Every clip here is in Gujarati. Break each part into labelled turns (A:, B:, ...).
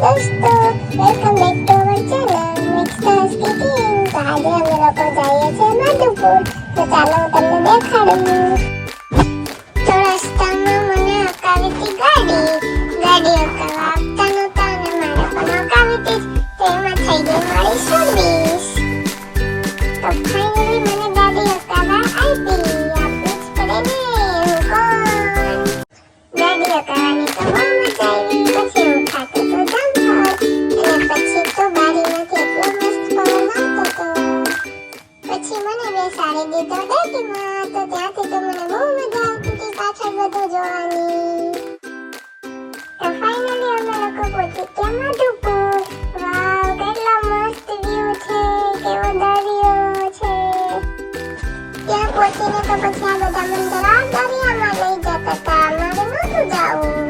A: દોસ્તો, welcome back to our channel mixers cooking. તો આજે અમે લોકો જઈએ છીએ માધુપુર. તો ચાલો હું તમને દેખાડું. તો રસ્તામાં મને અકાવી હતી ગાડી અકાવા આપતા નહોતા અને મારે પણ અકાવી હતી. તો એમાં થઈ ગઈ મારી સર્વિસ. તો ફાઇનલી મને ગાડી અકાવા આપી જ પડે ને. હું કોણ ગાડી અકાવાની તો બહુ મજા આવી. પછી હું ખાતો તો જમફળ અને પછી તો બારીમાંથી એટલો મસ્ત પવન આવતો હતો. પછી મને બેસાડી દીધો ડેકીમાં. તો ત્યાંથી તો મને બહુ મજા આવતી હતી પાછળ બધું જોવાની. તો ફાઇનલી અમે લોકો પહોંચી ગયા માધુપુર. વાવ, કેટલો મસ્ત વ્યૂ છે, કેવો દરિયો છે. ત્યાં પહોંચીને તો પછી આ બધા મંદિર આ દરિયામાં લઈ જતા હતા. મારે નહોતું જાવું.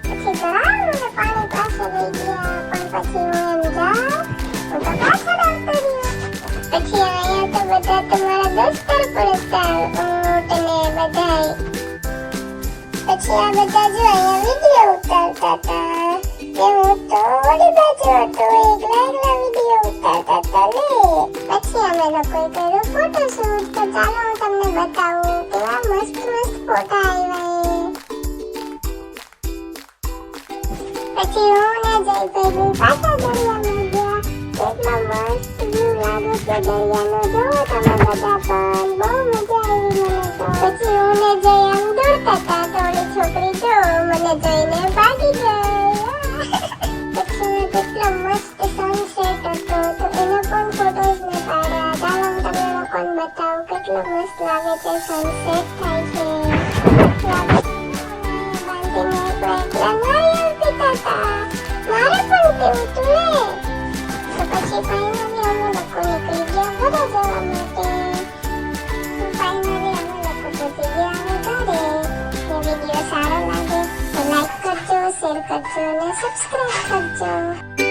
A: પછી તો મને પાણી પાસે લઈ ગયા. પણ પછી હું એમ જાઉં, હું તો પાછળ આવતો રહ્યો. પછી અહીંયા તો બધા તમારા દોસ્તર પણ હતા, ઊંટ ને બધાય. પછી આ બધા જો અહીંયા વિડીયો ઉતારતા હતા. કે હું તો ઓલી બાજુ હતો, એકલા વિડીયો ઉતારતા હતા લે. પછી અમે લોકોએ કર્યું ફોટોશૂટ. તો ચાલો હું તમને બતાવું કેવા મસ્ત મસ્ત ફોટા આવ્યા. પછી હું ને જયભાઈ પાછા દરિયામાં ગયા. કેટલો મસ્ત વ્યૂ લાગે છે દરિયાનો. જોવો તમે બધા પણ બહુ મજા આવી મને તો. પછી હું ને જય આમ દોડતા હતા તો ઓલી છોકરી જો મને જોઈને ભાગી ગઈ. પછી મેં કેટલો મસ્ત સનસેટ હતો તો એનો પણ ફોટોઝ મેં પાડ્યા. ચાલો હું તમને લોકોને બતાવું કેટલો મસ્ત લાગે છે સનસેટ થાય છે. બાંધીને એકલા નારિયેળ પીતા હતા. મારે પણ પીવું તું ને. તો પછી ફાઇનલી અમે લોકો નીકળી ગયા ઘરે જવા માટે. ફાઇનલી અમે લોકો પહોંચી ગયા હવે ઘરે. એ વિડીયો સારો લાગે તો લાઈક કરજો, શેર કરજો અને સબસ્ક્રાઇબ કરજો.